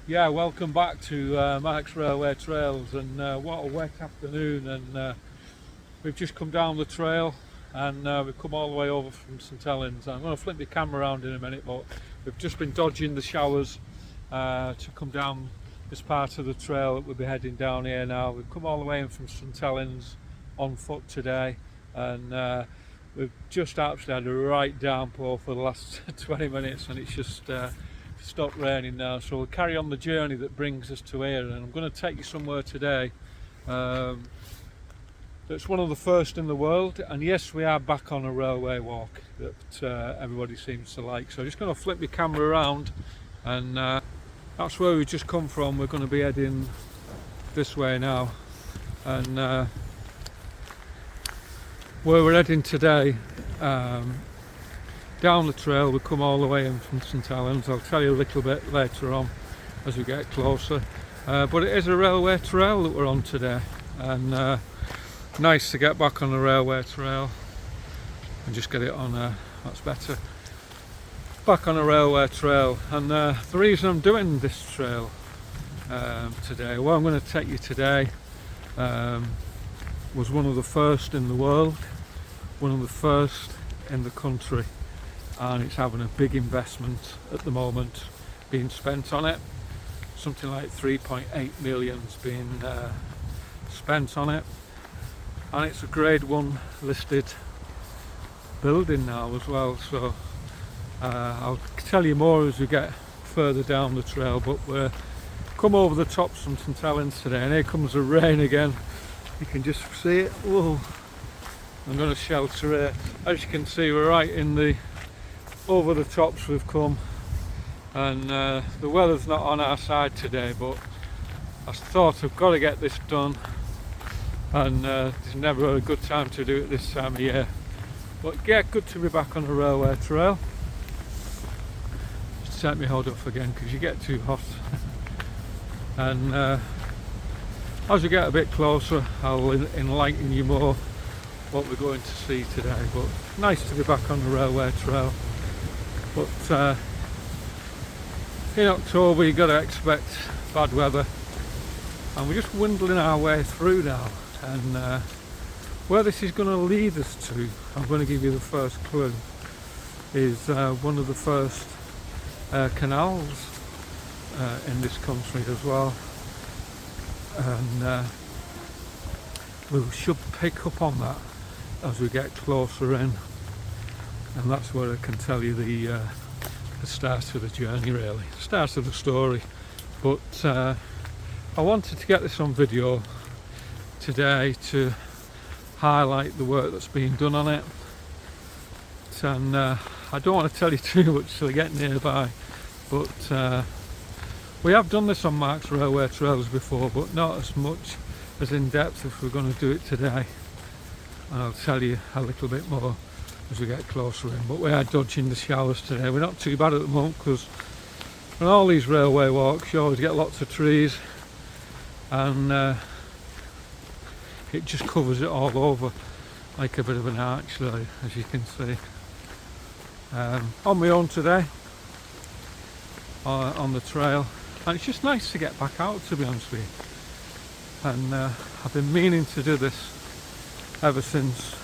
Yeah, welcome back to Mark's Railway Trails, and what a wet afternoon. And we've just come down the trail, and we've come all the way over from St Helens. I'm going to flip my camera around in a minute, but we've just been dodging the showers to come down this part of the trail that we'll be heading down here now. We've come all the way in from St Helens on foot today, and we've just actually had a right downpour for the last 20 minutes, and it's just stopped raining now, so we'll carry on the journey that brings us to here. And I'm going to take you somewhere today that's one of the first in the world, and yes, we are back on a railway walk that everybody seems to like. So I'm just going to flip my camera around, and that's where we've just come from. We're going to be heading this way now, and where we're heading today, down the trail, we come all the way in from St Helens. I'll tell you a little bit later on as we get closer, but it is a railway trail that we're on today, and nice to get back on the railway trail and just get it on that's better, back on a railway trail. And the reason I'm doing this trail today, well, I'm going to take you today, was one of the first in the world, one of the first in the country, and it's having a big investment at the moment being spent on it. Something like 3.8 million's being spent on it, and it's a grade 1 listed building now as well. So I'll tell you more as we get further down the trail, but we're come over the tops from St Helens today, and here comes the rain again. You can just see it. Whoa. I'm going to shelter here. As you can see, we're right in the over the tops we've come, and the weather's not on our side today, but I thought I've got to get this done, and it's never a good time to do it this time of year. But yeah, good to be back on the railway trail. Just take my hood off again because you get too hot. And as we get a bit closer, I'll enlighten you more what we're going to see today. But nice to be back on the railway trail. But in October you've got to expect bad weather, and we're just windling our way through now. And where this is going to lead us to, I'm going to give you the first clue, is one of the first canals in this country as well, and we should pick up on that as we get closer in. And that's where I can tell you the start of the journey, really, the start of the story. But I wanted to get this on video today to highlight the work that's being done on it. And I don't want to tell you too much till I get nearby, but we have done this on Mark's Railway Trails before, but not as much as in depth as we're going to do it today. And I'll tell you a little bit more as we get closer in. But we are dodging the showers today. We're not too bad at the moment, because on all these railway walks you always get lots of trees, and it just covers it all over like a bit of an arch there, as you can see. On my own today on the trail, and it's just nice to get back out, to be honest with you. And I've been meaning to do this ever since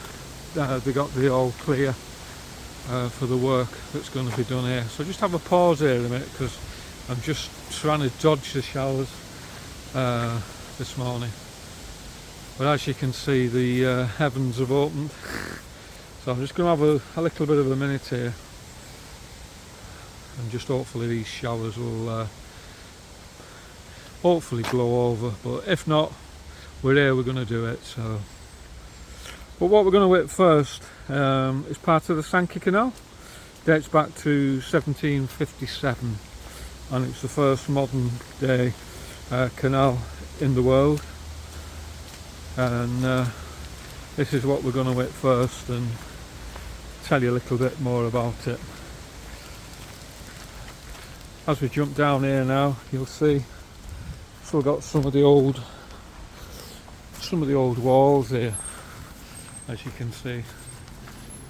they got the all clear for the work that's going to be done here. So just have a pause here a minute, because I'm just trying to dodge the showers this morning. But as you can see, the heavens have opened, so I'm just going to have a little bit of a minute here, and just hopefully these showers will hopefully blow over. But if not, we're here, we're going to do it. So, but what we're going to hit first is part of the Sankey Canal. Dates back to 1757, and it's the first modern day canal in the world. And this is what we're going to hit first, and tell you a little bit more about it. As we jump down here now, you'll see still got some of the old walls here, as you can see,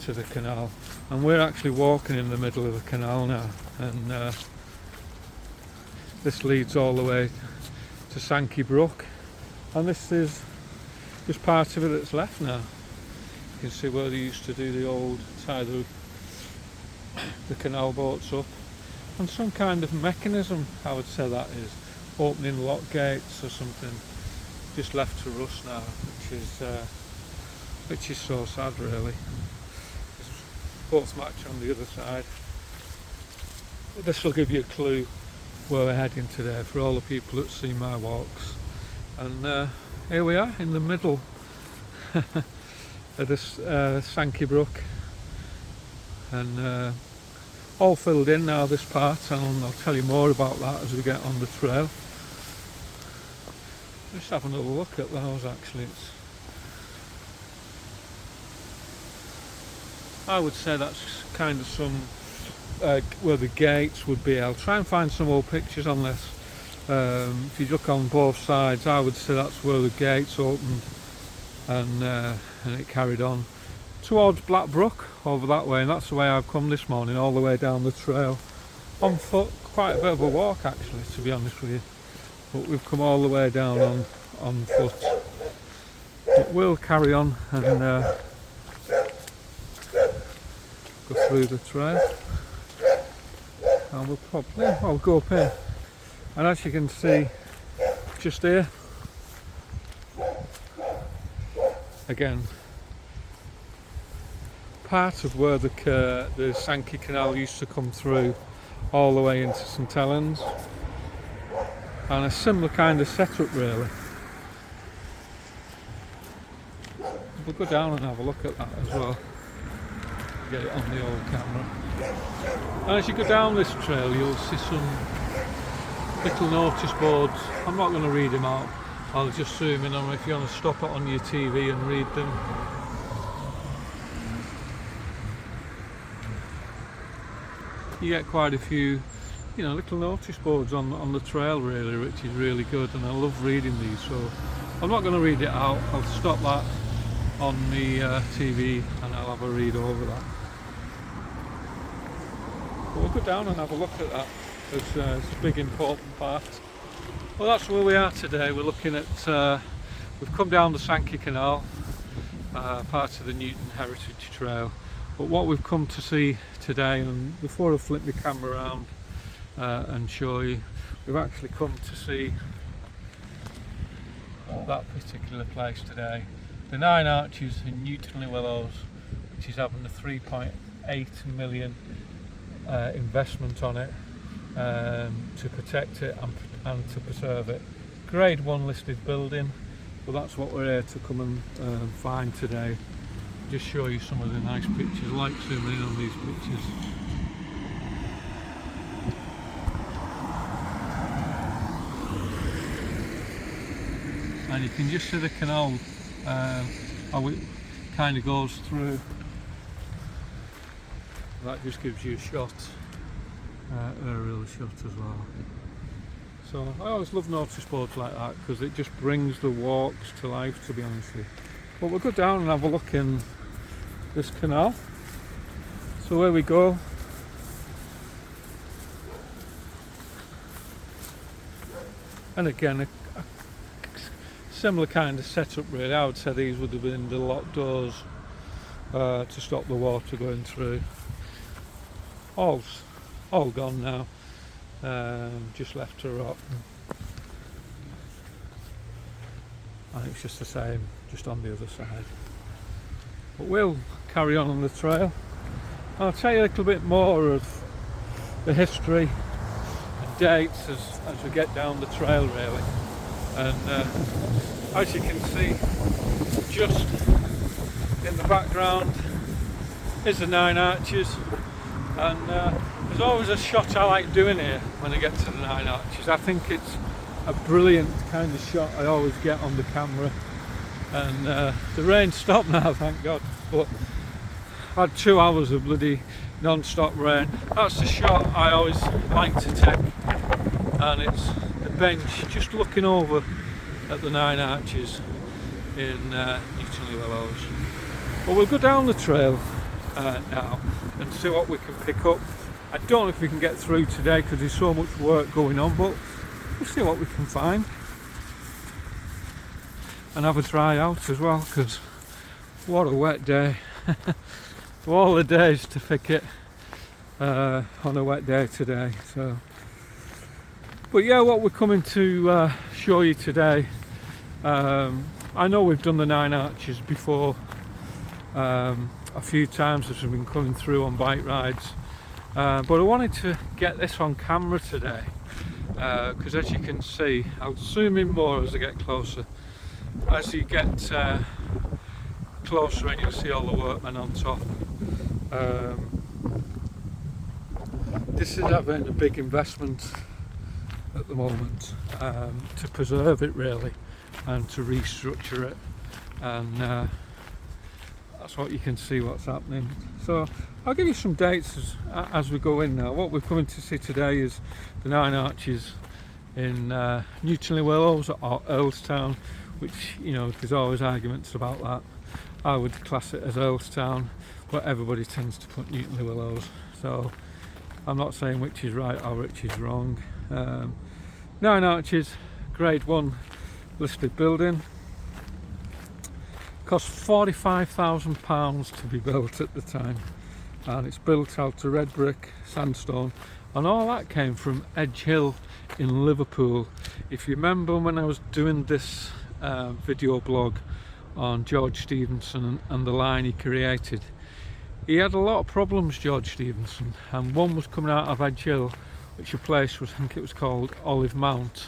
to the canal. And we're actually walking in the middle of the canal now, and This leads all the way to Sankey Brook, and this is just part of it that's left now. You can see where they used to do the old tie the canal boats up, and some kind of mechanism, I would say that is, opening lock gates or something, just left to rust now, which is so sad really. Boats match on the other side. But this will give you a clue where we're heading today for all the people that see my walks. And here we are in the middle of this Sankey Brook, and all filled in now, this part, and I'll tell you more about that as we get on the trail. Just have another look at those actually. I would say that's kind of some where the gates would be. I'll try and find some old pictures on this. If you look on both sides, I would say that's where the gates opened, and it carried on towards Blackbrook over that way, and that's the way I've come this morning, all the way down the trail on foot. Quite a bit of a walk actually, to be honest with you, but we've come all the way down on foot. But we'll carry on and go through the trail, and we'll probably, I'll go up here, and as you can see just here again, part of where the Sankey Canal used to come through all the way into St Helens, and a similar kind of setup really. We'll go down and have a look at that as well, get it on the old camera. And as you go down this trail, you'll see some little notice boards. I'm not going to read them out, I'll just zoom in on them if you want to stop it on your TV and read them. You get quite a few, you know, little notice boards on the trail really, which is really good, and I love reading these, so I'm not going to read it out. I'll stop that on the TV and I'll have a read over that. But we'll go down and have a look at that, because it's a big important part. Well, that's where we are today. We're looking at, we've come down the Sankey Canal, part of the Newton Heritage Trail. But what we've come to see today, and before I flip my camera around and show you, we've actually come to see that particular place today. The 9 Arches in Newton Willows, which is having a 3.8 million investment on it to protect it and to preserve it. Grade 1 listed building, but that's what we're here to come and find today. Just show you some of the nice pictures. I like zooming in on these pictures. And you can just see the canal, how it kind of goes through. That just gives you a shot, aerial shot as well. So I always love notice boards like that, because it just brings the walks to life, to be honest with you. But we'll go down and have a look in this canal. So here we go. And again, a similar kind of setup really. I would say these would have been the locked doors to stop the water going through. All gone now, just left to rot. And it's just the same, just on the other side. But we'll carry on the trail. I'll tell you a little bit more of the history and dates as we get down the trail really. And as you can see, just in the background is the 9 Arches, and there's always a shot I like doing here when I get to the 9 Arches. I think it's a brilliant kind of shot I always get on the camera. And the rain stopped now, thank God, but I had 2 hours of bloody non-stop rain. That's the shot I always like to take, and it's the bench just looking over at the 9 Arches in Newton Willows. But we'll go down the trail now and see what we can pick up I don't know if we can get through today because there's so much work going on, but we'll see what we can find. And have a dry out as well, because what a wet day. Of all the days to pick it on a wet day today. So, but yeah, what we're coming to show you today, I know we've done the 9 arches before a few times as we've been coming through on bike rides, but I wanted to get this on camera today because as you can see, I'll zoom in more as I get closer. As you get closer and you'll see all the workmen on top. This is having a big investment at the moment to preserve it really and to restructure it, and that's what you can see what's happening. So I'll give you some dates as we go in now. What we're coming to see today is the 9 arches in Willows or Earlstown, which, you know, there's always arguments about that. I would class it as Earlstown, but everybody tends to put Willows, so I'm not saying which is right or which is wrong. 9 arches, grade 1 listed building, cost £45,000 to be built at the time, and it's built out of red brick, sandstone, and all that came from Edge Hill in Liverpool. If you remember when I was doing this video blog on George Stevenson and the line he created, he had a lot of problems, George Stevenson, and one was coming out of Edge Hill, which a place was, I think it was called Olive Mount,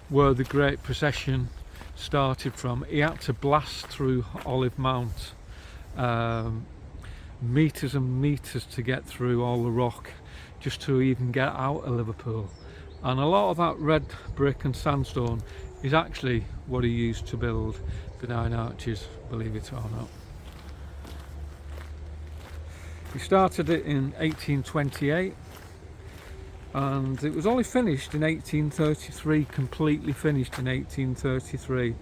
where the Great Procession started from. He had to blast through Olive Mount, meters and meters to get through all the rock just to even get out of Liverpool, and a lot of that red brick and sandstone is actually what he used to build the 9 arches, believe it or not. He started it in 1828 and it was only finished in 1833, completely finished in 1833.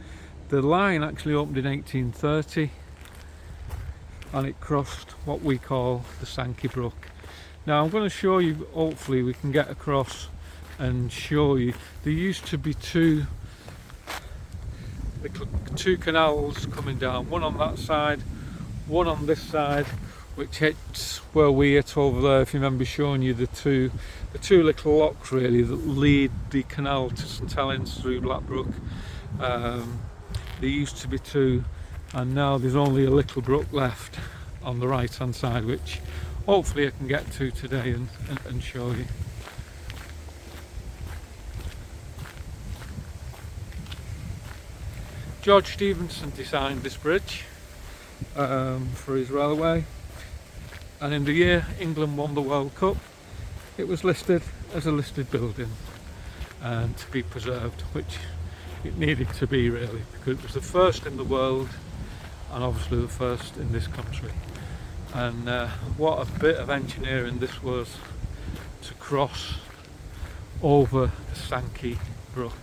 The line actually opened in 1830 and it crossed what we call the Sankey Brook. Now I'm going to show you, hopefully we can get across and show you, there used to be two canals coming down, one on that side, one on this side, which hits where we hit over there. If you remember showing you the two little locks really that lead the canal to St Helens through Blackbrook. There used to be 2, and now there's only a little brook left on the right hand side, which hopefully I can get to today and show you. George Stevenson designed this bridge for his railway, and in the year England won the World Cup, it was listed as a listed building and to be preserved, which it needed to be really, because it was the first in the world and obviously the first in this country. And what a bit of engineering this was to cross over the Sankey Brook.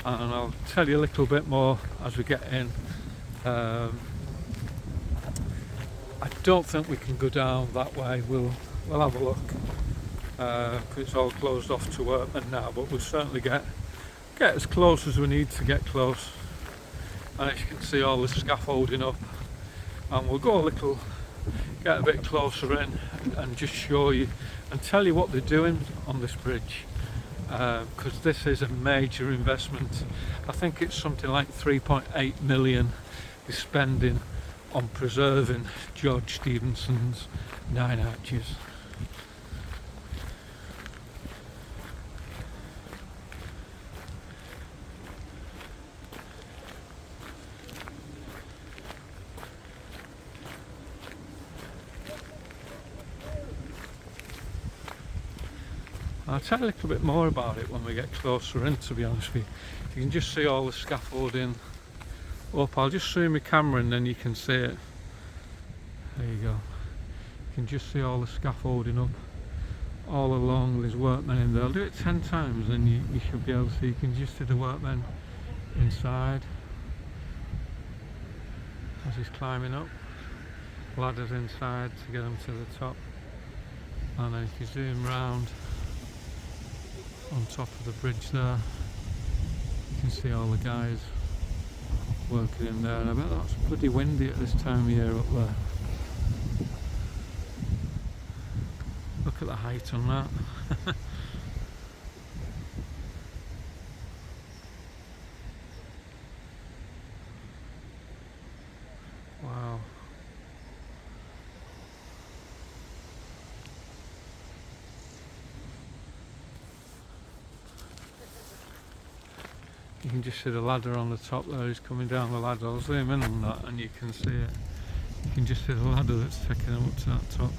And I'll tell you a little bit more as we get in. I don't think we can go down that way. We'll have a look. It's all closed off to workmen now, but we'll certainly get as close as we need to get close. And as you can see, all the scaffolding up, and we'll go get a bit closer in and just show you and tell you what they're doing on this bridge. Because this is a major investment. I think it's something like 3.8 million they're spending on preserving George Stevenson's 9 arches. I'll tell you a little bit more about it when we get closer in, to be honest with you. You can just see all the scaffolding up. I'll just zoom my camera and then you can see it. There you go. You can just see all the scaffolding up all along. There's workmen in there. I'll do it 10 times and you should be able to see. You can just see the workmen inside as he's climbing up. Ladders inside to get him to the top. And then if you zoom round on top of the bridge there, you can see all the guys working in there, and I bet that's bloody windy at this time of year up there. Look at the height on that. Wow. You can just see the ladder on the top there. He's coming down the ladder. I'll zoom in on that and you can see it. You can just see the ladder that's taking him up to that top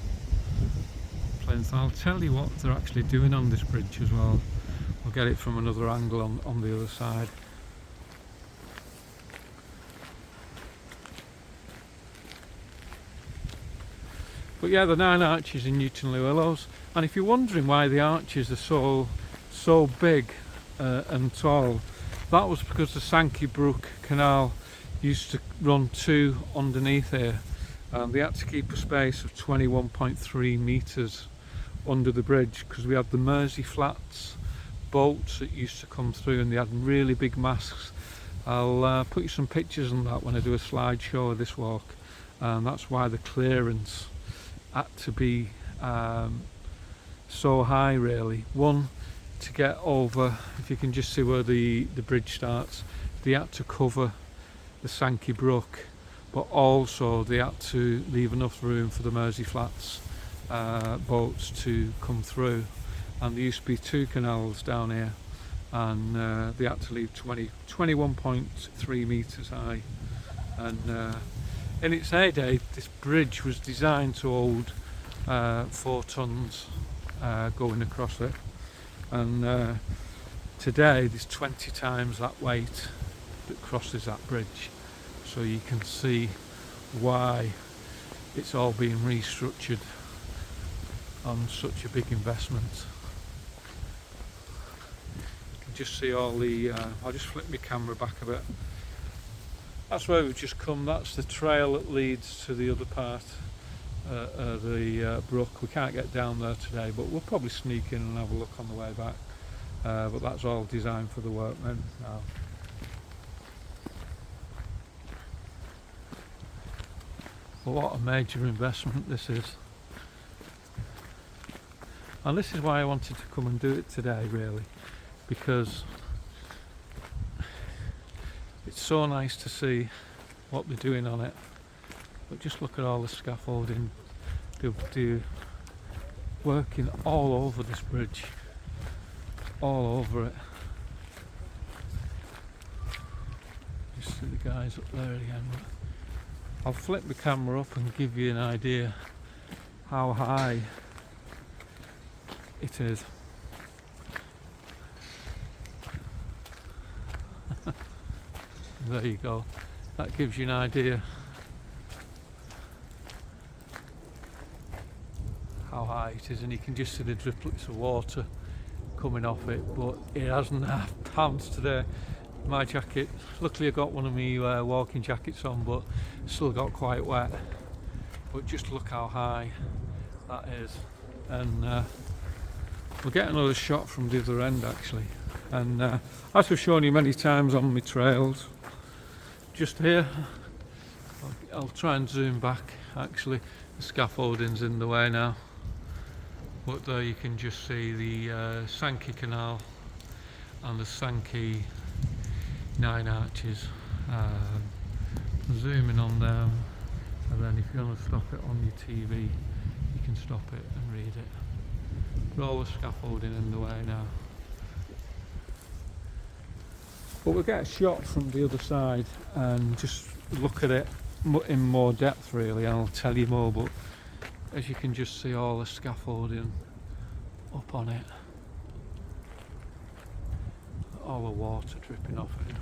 plinth. I'll tell you what they're actually doing on this bridge as well. We'll get it from another angle on the other side. But yeah, the 9 arches in Newtonley Willows. And if you're wondering why the arches are so big and tall, that was because the Sankey Canal used to run 2 underneath here, and they had to keep a space of 21.3 metres under the bridge because we had the Mersey Flats boats that used to come through, and they had really big masts. I'll put you some pictures on that when I do a slideshow of this walk, and that's why the clearance had to be so high really. One, to get over, if you can just see where the bridge starts, they had to cover the Sankey Brook, but also they had to leave enough room for the Mersey Flats boats to come through. And there used to be 2 canals down here, and they had to leave 21.3 metres high. And in its heyday, this bridge was designed to hold 4 tonnes going across it. And today there's 20 times that weight that crosses that bridge, so you can see why it's all being restructured on such a big investment. You can just see all the I'll just flip my camera back a bit. That's where we've just come. That's the trail that leads to the other part of the brook. We can't get down there today, but we'll probably sneak in and have a look on the way back. But that's all designed for the workmen now. But what a major investment this is. And this is why I wanted to come and do it today really, because it's so nice to see what they're doing on it. But just look at all the scaffolding. They're working all over this bridge, all over it. Just see the guys up there again. I'll flip the camera up and give you an idea how high it is. There you go. That gives you an idea how high it is, and you can just see the driplets of water coming off it. But it hasn't had pants today. My jacket, luckily I got one of my walking jackets on, but still got quite wet. But just look how high that is, and we'll get another shot from the other end actually. And as I've shown you many times on my trails, just here, I'll try and zoom back actually. The scaffolding's in the way now, but there you can just see the Sankey Canal and the Sankey 9 arches. Zooming on them, and then if you want to stop it on your TV, you can stop it and read it. But all the scaffolding in the way now. But we'll get a shot from the other side and just look at it in more depth really, and I'll tell you more. But as you can just see all the scaffolding up on it, all the water dripping off it.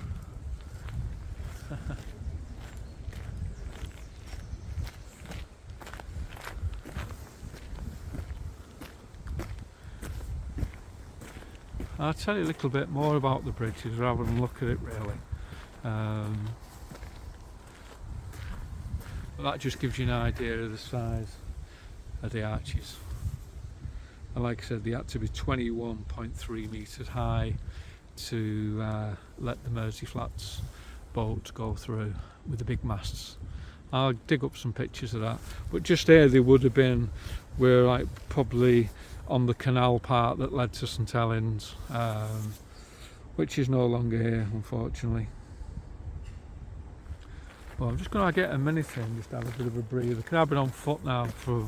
I'll tell you a little bit more about the bridges rather than look at it really. But that just gives you an idea of the size of the arches. and like I said, they had to be 21.3 metres high to let the Mersey Flats boat go through with the big masts. I'll dig up some pictures of that, but just here they would have been, we're like probably on the canal part that led to St Helens, which is no longer here, unfortunately. Well, I'm just going to get a minute in, just have a bit of a breather. I've been on foot now for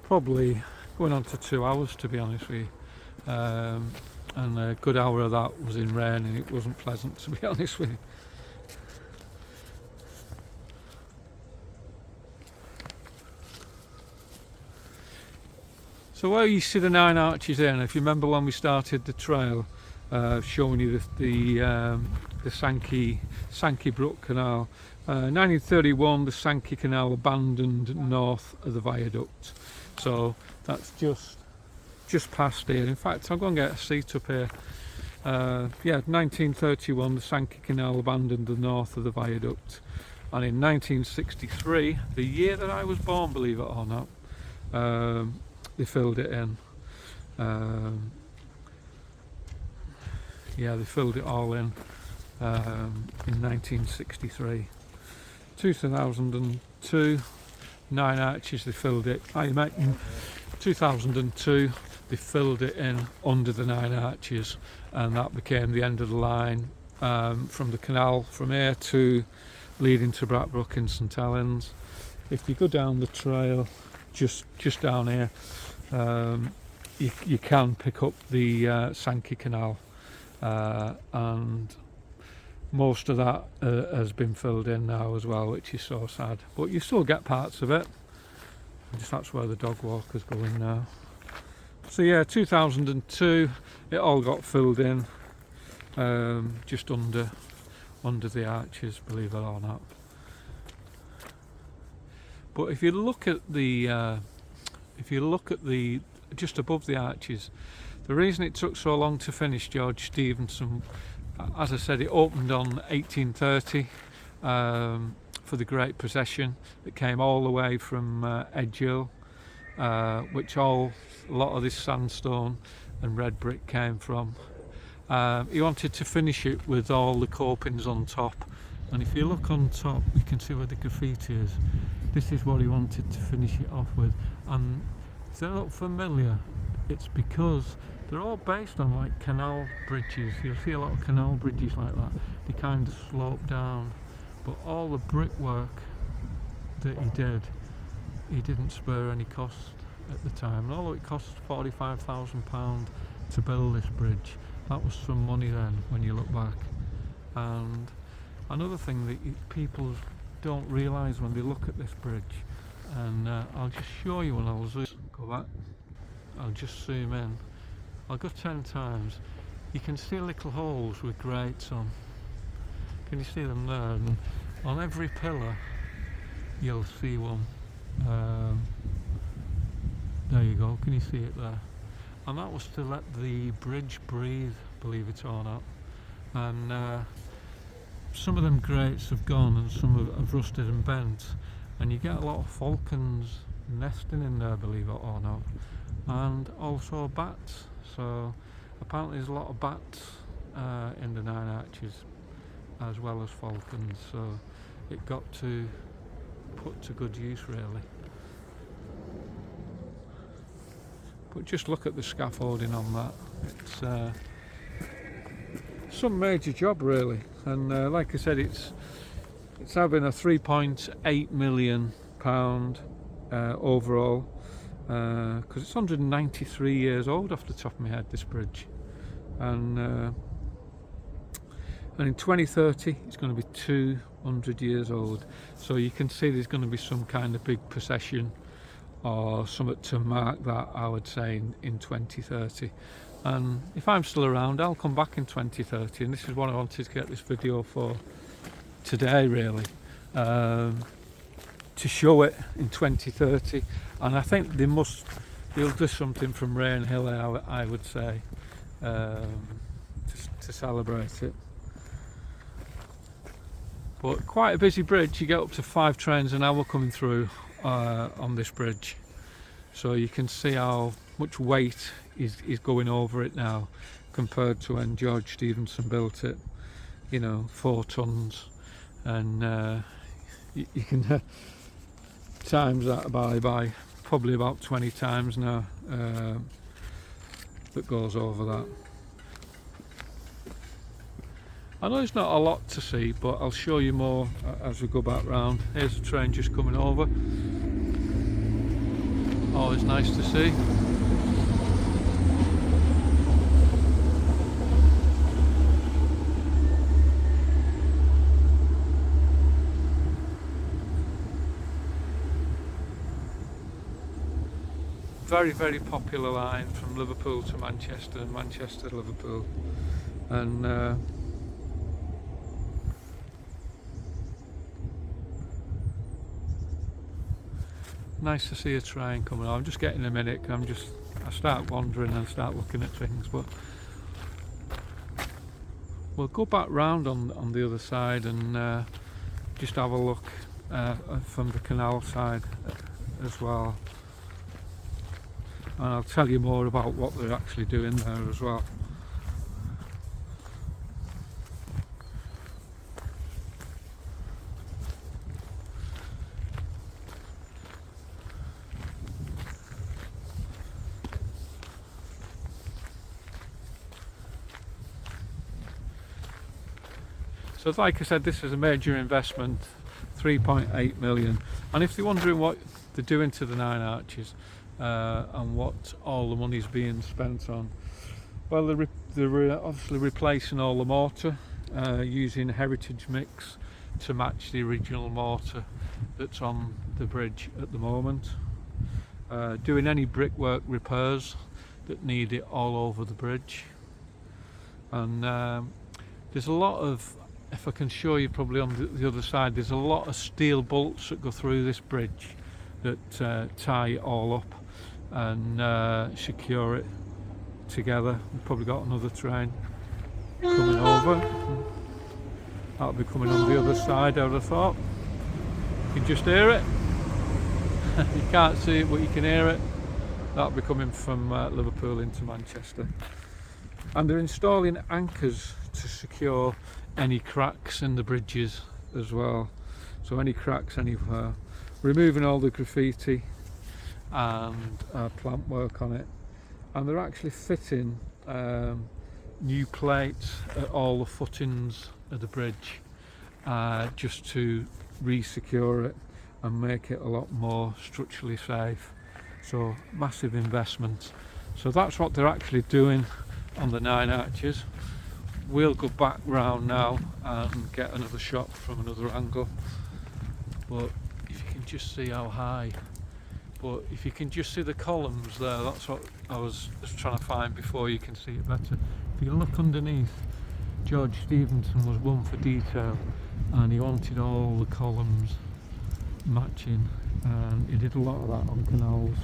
probably going on to 2 hours, to be honest with you, and a good hour of that was in rain, and it wasn't pleasant, to be honest with you. So where you see the 9 arches there, and if you remember when we started the trail, showing you the Sankey Brook Canal, 1931 the Sankey Canal abandoned north of the viaduct. So that's just past here. In fact, I'll go and get a seat up here. Yeah, 1931 the Sankey Canal abandoned the north of the viaduct, and in 1963, the year that I was born, believe it or not, they filled it in. Yeah, they filled it all in 1963. 2002, 9 arches, they filled it. I imagine 2002 they filled it in under the 9 arches, and that became the end of the line from the canal from here to leading to Blackbrook in St Helens. If you go down the trail just down here, you can pick up the Sankey Canal, and most of that has been filled in now as well, which is so sad, but you still get parts of it. That's where the dog walker's going now. So yeah, 2002 it all got filled in, just under the arches, believe it or not. But if you look at the just above the arches, the reason it took so long to finish George Stevenson, as I said, it opened on 1830 for the Great Procession that came all the way from Edgehill, which a lot of this sandstone and red brick came from. He wanted to finish it with all the copings on top, and if you look on top you can see where the graffiti is. This is what he wanted to finish it off with, and if they look familiar, it's because they're all based on like canal bridges. You'll see a lot of canal bridges like that. They kind of slope down, but all the brickwork that he did, he didn't spare any cost at the time. And although it cost £45,000 to build this bridge, that was some money then when you look back. And another thing that people don't realise when they look at this bridge, and I'll just show you when I'll zoom, go back, I'll just zoom in, I'll go 10 times, you can see little holes with grates on. Can you see them there? And on every pillar you'll see one. There you go, can you see it there? And that was to let the bridge breathe, believe it or not. And some of them grates have gone and some have rusted and bent, and you get a lot of falcons nesting in there, believe it or not, and also bats. So apparently there's a lot of bats in the 9 arches as well as falcons, so it got to put to good use really. But just look at the scaffolding on that, it's some major job really. And like I said, it's having a £3.8 million overall, because it's 193 years old off the top of my head, this bridge, and in 2030 it's going to be 200 years old. So you can see there's going to be some kind of big procession or something to mark that, I would say, in 2030. And if I'm still around, I'll come back in 2030, and this is what I wanted to get this video for today really, to show it in 2030. And I think they'll do something from Rain Hill, I would say, to celebrate it. But quite a busy bridge. You get up to 5 trains an hour coming through on this bridge, so you can see how much weight is going over it now compared to when George Stephenson built it, you know, 4 tons, and you can times that by probably about 20 times now that goes over that. I know it's not a lot to see, but I'll show you more as we go back round. Here's the train just coming over. Always nice to see. Very, very popular line from Liverpool to Manchester and Manchester to Liverpool, and nice to see a train coming on. I'm just getting a minute. I start wandering and start looking at things, but we'll go back round on the other side and just have a look from the canal side as well. And I'll tell you more about what they're actually doing there as well. So like I said, this is a major investment, 3.8 million. And if you're wondering what they're doing to the 9 arches, and what all the money's being spent on, well, they're obviously replacing all the mortar using heritage mix to match the original mortar that's on the bridge at the moment, doing any brickwork repairs that need it all over the bridge. And there's a lot of, if I can show you probably on the other side, there's a lot of steel bolts that go through this bridge that tie it all up and secure it together. We've probably got another train coming over. That'll be coming on the other side, I would have thought. You can just hear it. You can't see it, but you can hear it. That'll be coming from Liverpool into Manchester. And they're installing anchors to secure any cracks in the bridges as well. So any cracks anywhere. Removing all the graffiti and plant work on it, and they're actually fitting new plates at all the footings of the bridge just to re-secure it and make it a lot more structurally safe. So massive investment. So that's what they're actually doing on the 9 arches. We'll go back round now and get another shot from another angle, but if you can just see how high, but if you can just see the columns there, that's what I was just trying to find before you can see it better. If you look underneath, George Stephenson was one for detail, and he wanted all the columns matching, and he did a lot of that on canals.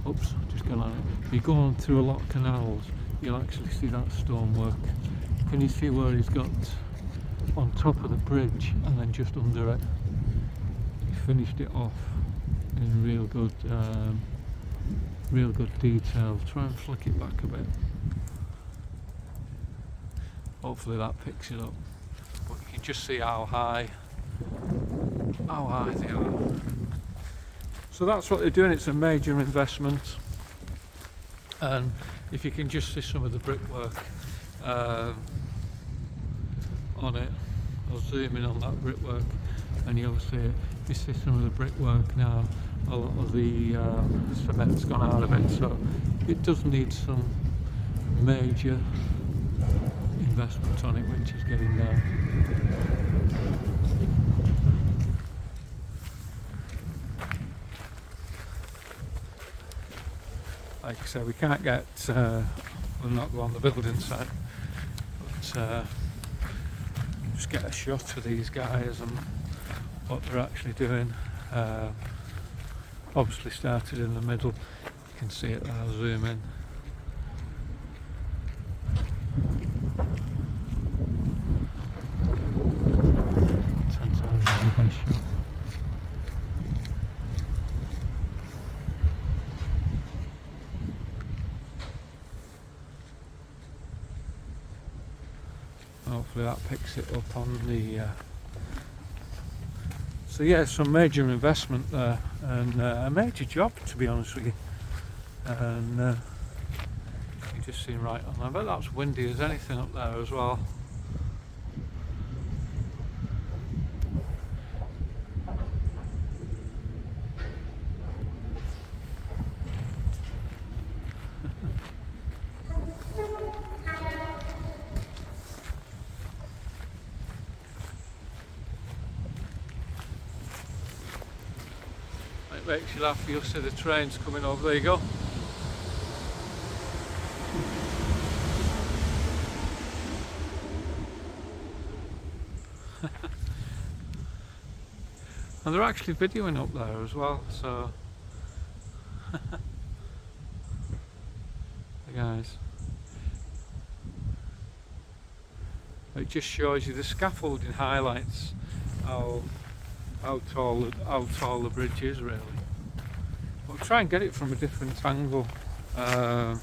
Oops, just gone on it. If you go on through a lot of canals, you'll actually see that stonework. Can you see where he's got on top of the bridge and then just under it? He finished it off in real good detail. Try and flick it back a bit. Hopefully that picks it up. But you can just see how high they are. So that's what they're doing. It's a major investment, and if you can just see some of the brickwork on it, I'll zoom in on that brickwork and you'll see it. If you see some of the brickwork now, a lot of the cement's gone out of it, so it does need some major investment on it, which is getting there. Like I said, we can't get, we'll not go on the building site, but just get a shot of these guys and what they're actually doing. Obviously started in the middle, you can see it there, I'll zoom in. hopefully that picks it up on the so yeah, some major investment there, and a major job, to be honest with you. And you just see right on there. I bet that's windy as anything up there as well. It makes you laugh, you'll see the trains coming over. There you go. And they're actually videoing up there as well, so the guys, it just shows you the scaffolding highlights how tall the bridge is really. We'll try and get it from a different angle on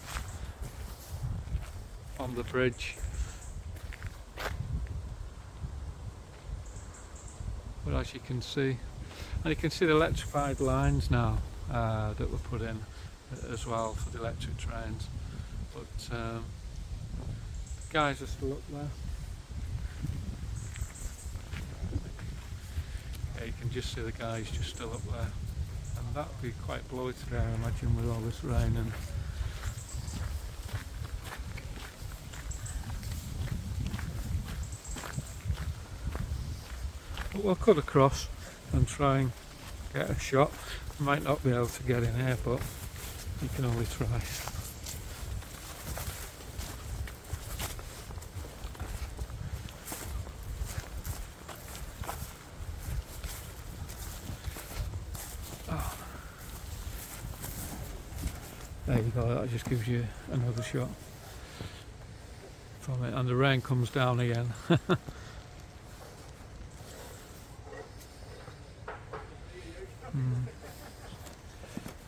the bridge. But as you can see, and you can see the electrified lines now that were put in as well for the electric trains. But the guys are still up there. Yeah, you can just see the guys just still up there. And that'll be quite blowy today, I imagine, with all this rain. And but we'll cut across and try and get a shot. We might not be able to get in here, but you can only try. Oh. There you go, that just gives you another shot from it, and the rain comes down again.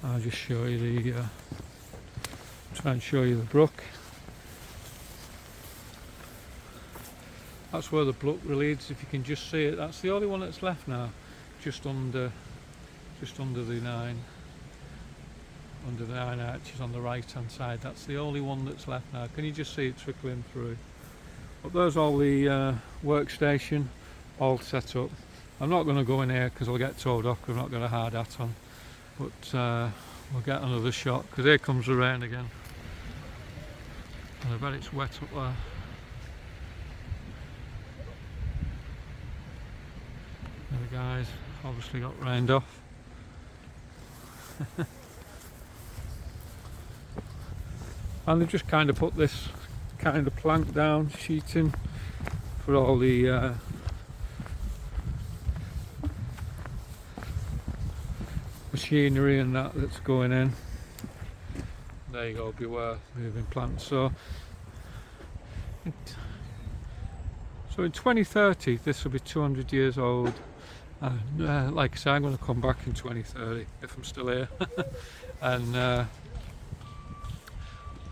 I'll just show you the try and show you the brook. That's where the brook leads, if you can just see it. That's the only one that's left now, just under the nine arches on the right hand side. That's the only one that's left now. Can you just see it trickling through? But there's all the workstation all set up. I'm not going to go in here because I'll get towed off because I've not got a hard hat on. But we'll get another shot because here comes the rain again. And I bet it's wet up there. And the guys obviously got rained off. And they've just kind of put this kind of plank down, sheeting for all the machinery and that's going in. There you go, beware moving plants. So in 2030 this will be 200 years old, and like I say, I'm going to come back in 2030 if I'm still here. And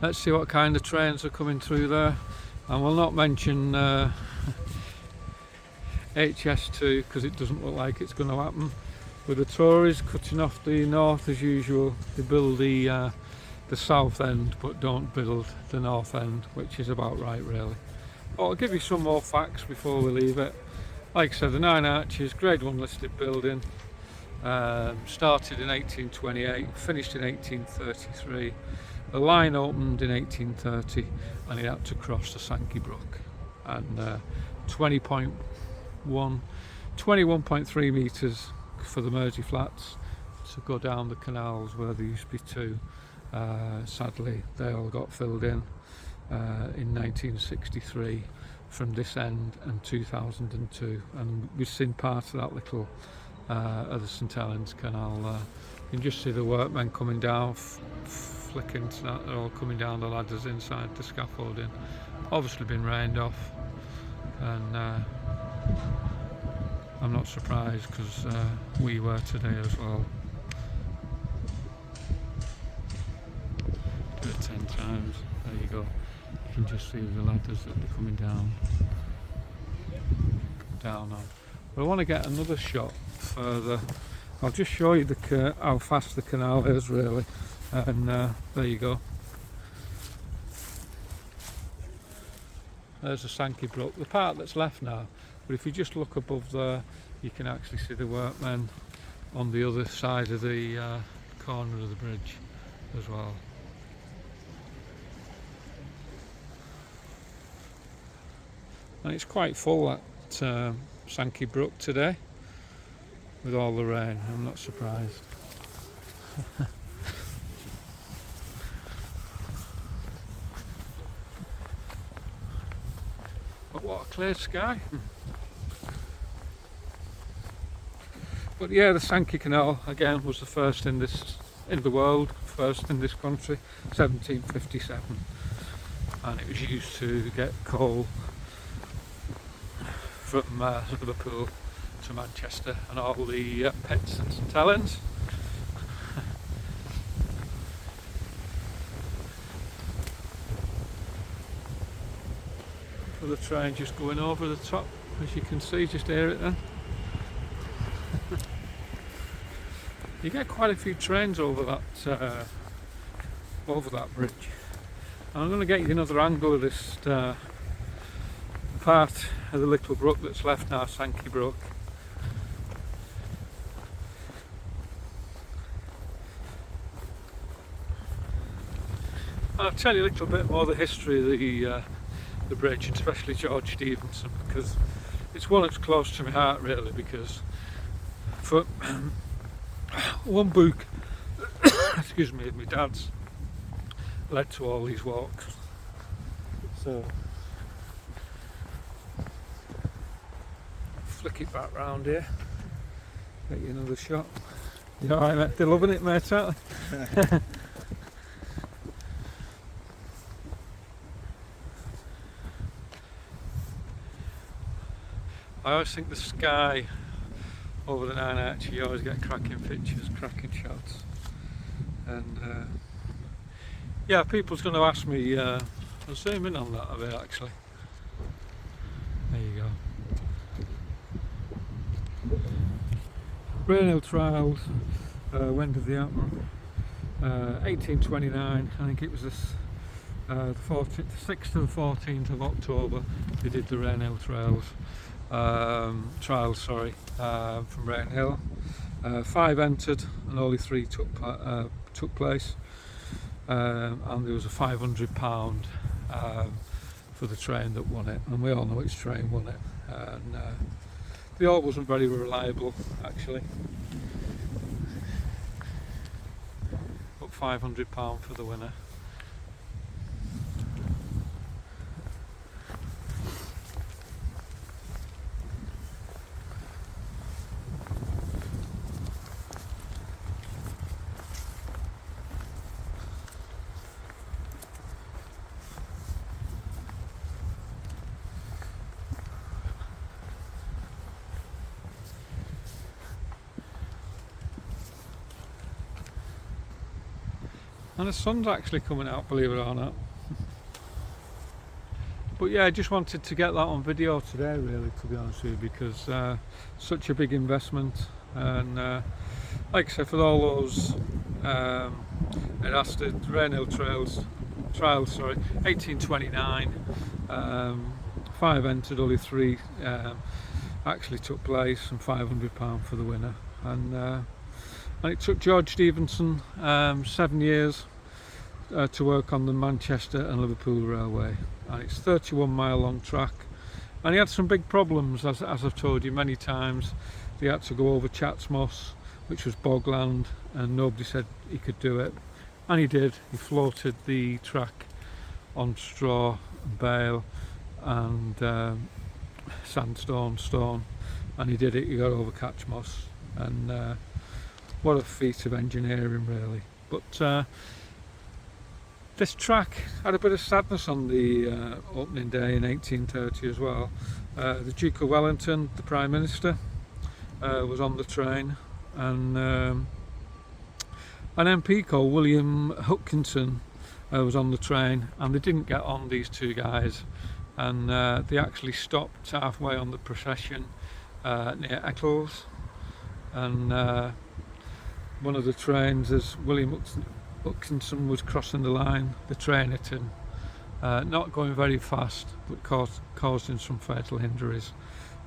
let's see what kind of trains are coming through there. And we'll not mention HS2 because it doesn't look like it's going to happen. With the Tories cutting off the north as usual, they build the south end but don't build the north end, which is about right really. But I'll give you some more facts before we leave it. Like I said, the 9 Arches, grade 1 listed building, started in 1828, finished in 1833. The line opened in 1830 and it had to cross the Sankey Brook, and 21.3 metres for the Mersey Flats to go down the canals where there used to be two. Sadly they all got filled in 1963 from this end and 2002, and we've seen part of that little of the St Helens Canal. You can just see the workmen coming down, flicking to that. They're all coming down the ladders inside the scaffolding. Obviously been rained off, and I'm not surprised because we were today as well. Do it 10 times. There you go. You can just see the ladders that are coming down. down on. But I want to get another shot further. I'll just show you how fast the canal is really, and there you go. There's the Sankey Brook, the part that's left now, but if you just look above there you can actually see the workmen on the other side of the corner of the bridge as well. And it's quite full at Sankey Brook today with all the rain. I'm not surprised. But what a clear sky. But yeah, the Sankey Canal again was the first in the world, first in this country, 1757, and it was used to get coal from Liverpool to Manchester and all the pits and St Helens. For the train just going over the top, as you can see, just hear it then. You get quite a few trains over that bridge. And I'm going to get you another angle of this part of the little brook that's left now, Sankey Brook. I'll tell you a little bit more of the history of the bridge, and especially George Stevenson, because it's one that's close to my heart really, because for one book excuse me, my dad's led to all these walks. So flick it back round here, get you another shot. You alright mate? They're loving it mate, aren't they? I always think the sky over the Nine Arches, you always get cracking pictures, cracking shots. And yeah, people's going to ask me, I'll zoom in on that a bit actually. There you go. Rainhill Trials, when did they happen? 1829, I think it was this, the 6th to the 14th of October they did the Rainhill Trials. Trials from Rainhill. 5 entered and only 3 took place, and there was a £500 for the train that won it, and we all know which train won it. And the oil wasn't very reliable actually, but £500 for the winner. And the sun's actually coming out, believe it or not. But yeah, I just wanted to get that on video today really, to be honest with you, because such a big investment. And like I said, for all those it has to Rainhill Trials 1829, 5 entered, only 3 actually took place, and £500 for the winner. And it took George Stevenson 7 years to work on the Manchester and Liverpool Railway, and it's 31-mile long track, and he had some big problems, as I've told you many times. They had to go over Chat's Moss, which was bogland, and nobody said he could do it, and he did. He floated the track on straw, bale and sandstone, stone, and he did it. He got over Catch Moss, and what a feat of engineering really. But this track had a bit of sadness on the opening day in 1830 as well. The Duke of Wellington, the Prime Minister, was on the train, and an MP called William Hutchinson was on the train, and they didn't get on, these two guys, and they actually stopped halfway on the procession near Eccles, and one of the trains, as William Hutchinson was crossing the line, the train hit him, not going very fast, but causing some fatal injuries,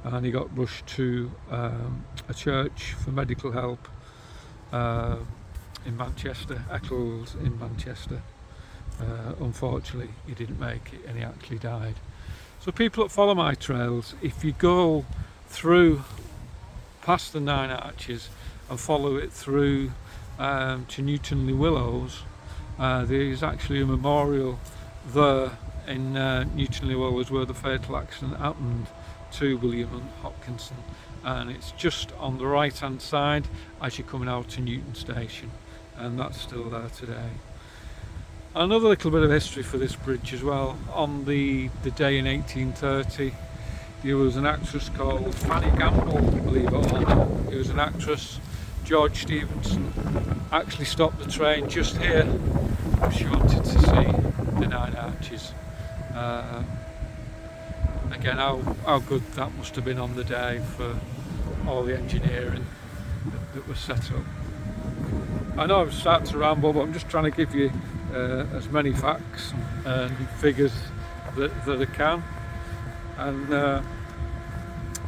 and he got rushed to a church for medical help in Manchester, Eccles in Manchester. Unfortunately he didn't make it and he actually died. So people that follow my trails, if you go through past the 9 Arches and follow it through to Newton-le-Willows, there is actually a memorial there in Newton-le-Willows where the fatal accident happened to William Hopkinson, and it's just on the right hand side as you're coming out to Newton Station, and that's still there today. Another little bit of history for this bridge as well. On the day in 1830, there was an actress called Fanny Gamble, believe it or not. It was an actress. George Stevenson actually stopped the train just here because she wanted to see the 9 Arches. Again, how good that must have been on the day for all the engineering that was set up. I know I'm starting to ramble, but I'm just trying to give you as many facts and figures that I can. And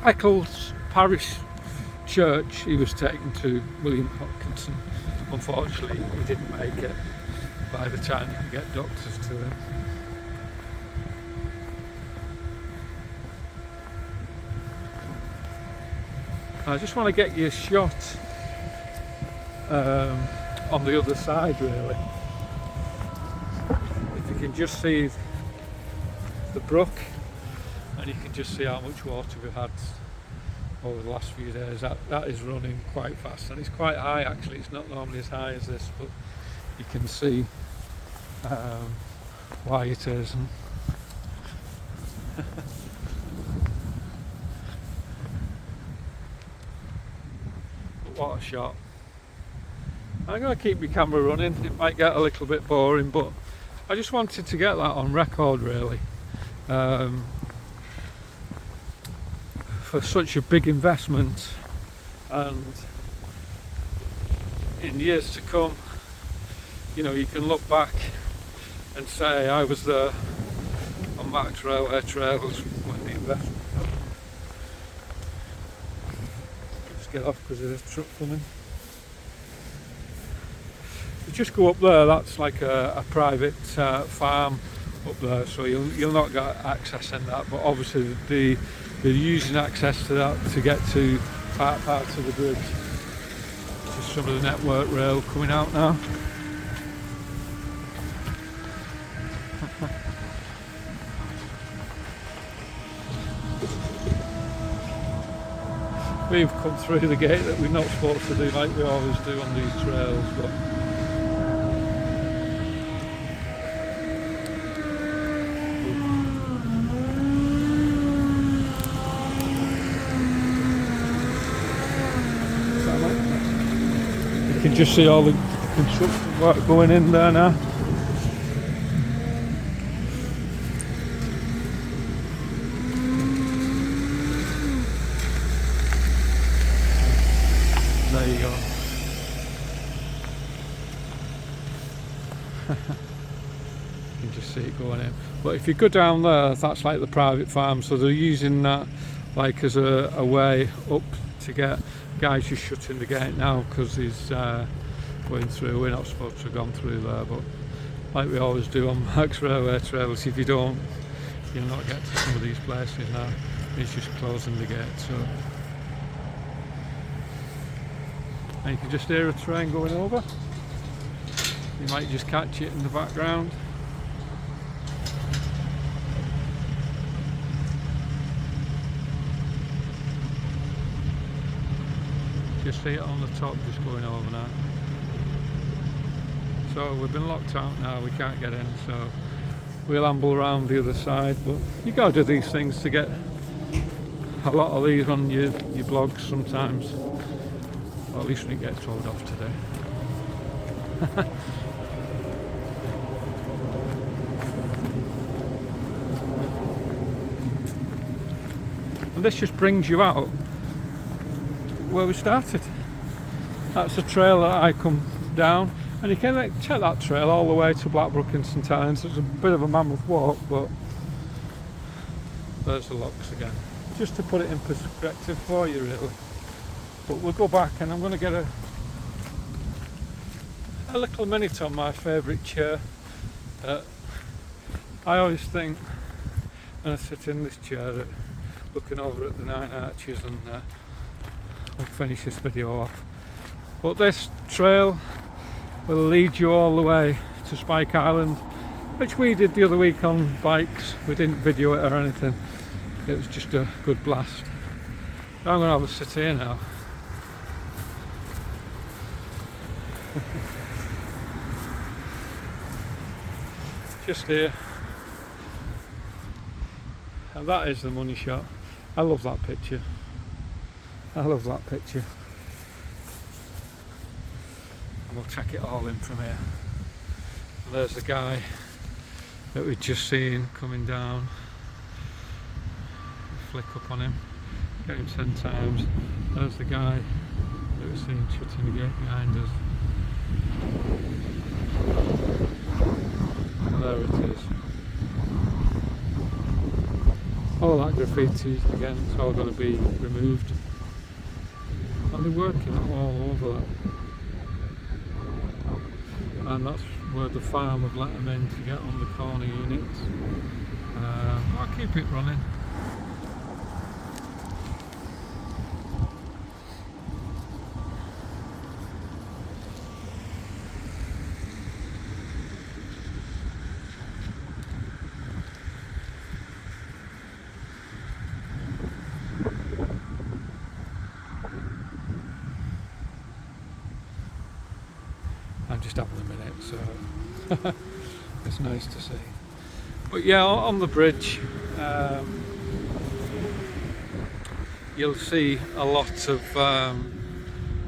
Eccles Parish Church, he was taken to William Hopkinson. Unfortunately, he didn't make it by the time you could get doctors to him. I just want to get you a shot on the other side, really. If you can just see the brook, and you can just see how much water we've had over the last few days. That is running quite fast, and it's quite high actually. It's not normally as high as this, but you can see why it is. What a shot. I'm going to keep my camera running. It might get a little bit boring, but I just wanted to get that on record, really. For such a big investment, and in years to come, you know, you can look back and say I was there on Max Railway Trails when the investment. Get off because there's a truck coming. You just go up there, that's like a private farm up there, so you'll not get access in that, but obviously they're using access to that to get to parts of the bridge. Just some of the network rail coming out now. We've come through the gate that we're not supposed to do like we always do on these trails, but you can just see all the construction work going in there now. There you go. You can just see it going in. But if you go down there, that's like the private farm, so they're using that like as a way up to get. Guys just shutting the gate now because he's going through. We're not supposed to have gone through there, but like we always do on Max Railway Trails, if you don't, you'll not get to some of these places now. He's just closing the gate. So. And you can just hear a train going over. You might just catch it in the background. Just see it on the top just going over now. So we've been locked out now, we can't get in, so we'll amble around the other side, but you gotta do these things to get a lot of these on your blogs sometimes. Well, at least when it gets told off today. And this just brings you out where we started. That's a trail that I come down, and you can take that trail all the way to Blackbrook and St Helens. It's a bit of a mammoth walk, but there's the locks again. Just to put it in perspective for you, really. But we'll go back, and I'm going to get a little minute on my favourite chair. I always think when I sit in this chair, looking over at the Nine Arches, and we'll finish this video off. But this trail will lead you all the way to Spike Island, which we did the other week on bikes. We didn't video it or anything. It was just a good blast. I'm going to have a sit here now. Just here. And that is the money shot. I love that picture. I love that picture. And we'll check it all in from here. And there's the guy that we've just seen coming down. Flick up on him, get him 10 times. There's the guy that we've seen shutting the gate behind us. And there it is. All that graffiti, again, it's all going to be removed. And they're working all over that. And that's where the farm have let them in to get on the corner units. I'll keep it running. I'm just having a minute, so it's nice to see. But yeah, on the bridge, you'll see a lot of,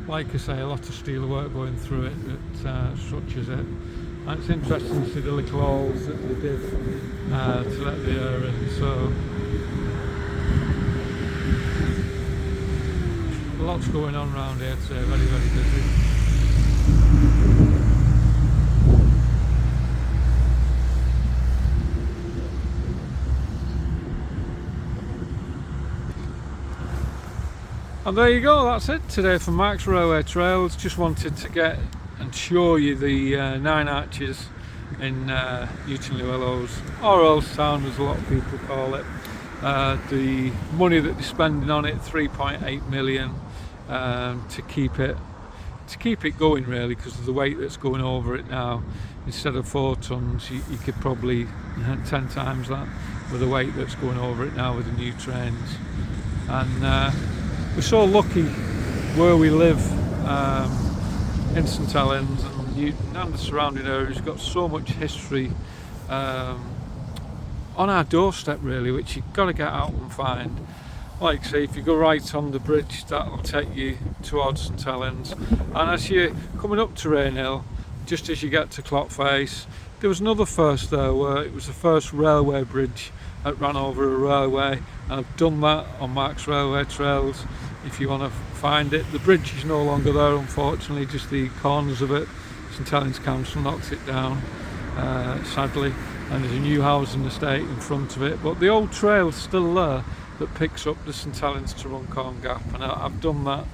like I say, a lot of steel work going through it that structures it. And it's interesting to see the little holes that they did to let the air in. So lots going on around here today, very, very busy. And there you go, that's it today from Mark's Railway Trails. Just wanted to get and show you the Nine Arches in Willows, or Earls Town as a lot of people call it. The money that they're spending on it, 3.8 million, to keep it going, really, because of the weight that's going over it now. Instead of 4 tons, you could probably 10 times that with the weight that's going over it now with the new trains. And we're so lucky where we live in St Helens and Newton and the surrounding areas. We've got so much history on our doorstep, really, which you've got to get out and find. Like say, if you go right on the bridge, that'll take you towards St Helens, and as you're coming up to Rainhill, just as you get to Clockface, there was another first there where it was the first railway bridge that ran over a railway, and I've done that on Mark's Railway Trails if you want to find it. The bridge is no longer there, unfortunately, just the corners of it. St Helens Council knocked it down, sadly, and there's a new housing estate in front of it, but the old trail's still there that picks up the St Helens to Runcorn Gap, and I've done that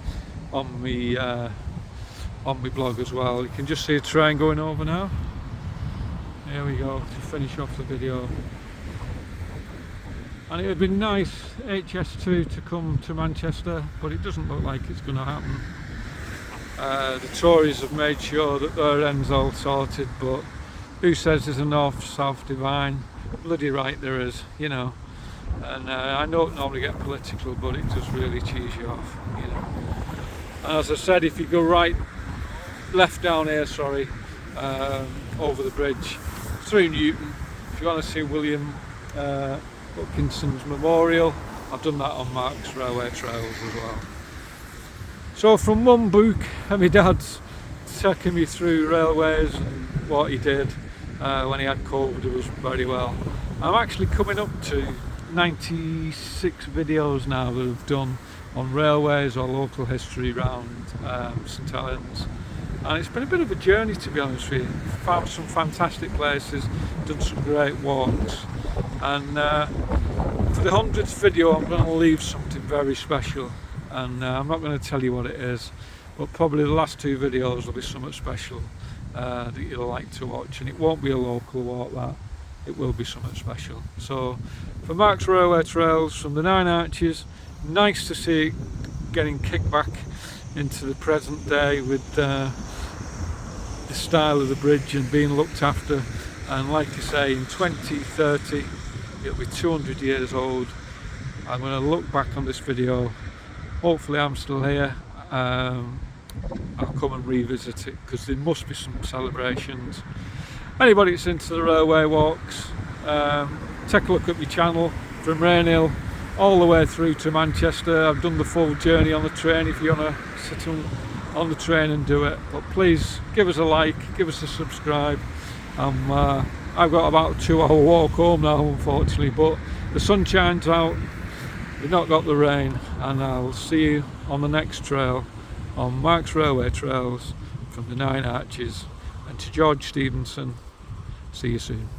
on my blog as well. You can just see a train going over now. Here we go to finish off the video. And it would be nice HS2 to come to Manchester, but it doesn't look like it's going to happen. The Tories have made sure that their end's all sorted, but who says there's a north-south divide? Bloody right there is, you know. And I don't normally get political, but it does really cheese you off, you know. And as I said, if you go left down here, over the bridge through Newton, if you want to see William Wilkinson's memorial, I've done that on Mark's Railway Trails as well. So from one book, and my dad's taking me through railways and what he did when he had COVID, it was very well. I'm actually coming up to 96 videos now that I've done on railways or local history around St Helens, and it's been a bit of a journey, to be honest with you. Found some fantastic places, done some great walks, and for the 100th video I'm going to leave something very special, and I'm not going to tell you what it is, but probably the last 2 videos will be something special that you'll like to watch, and it won't be a local walk, that it will be something special. So for Mark's Railway Trails from the Nine Arches, nice to see it getting kicked back into the present day with the style of the bridge and being looked after, and like I say, in 2030 it'll be 200 years old. I'm going to look back on this video, hopefully I'm still here. I'll come and revisit it because there must be some celebrations. Anybody that's into the railway walks, take a look at my channel from Rainhill all the way through to Manchester. I've done the full journey on the train if you want to sit on the train and do it, but please give us a like, give us a subscribe. I've got about a 2-hour walk home now, unfortunately, but the sun shines out, we've not got the rain, and I'll see you on the next trail on Mark's Railway Trails from the Nine Arches. And to George Stevenson, see you soon.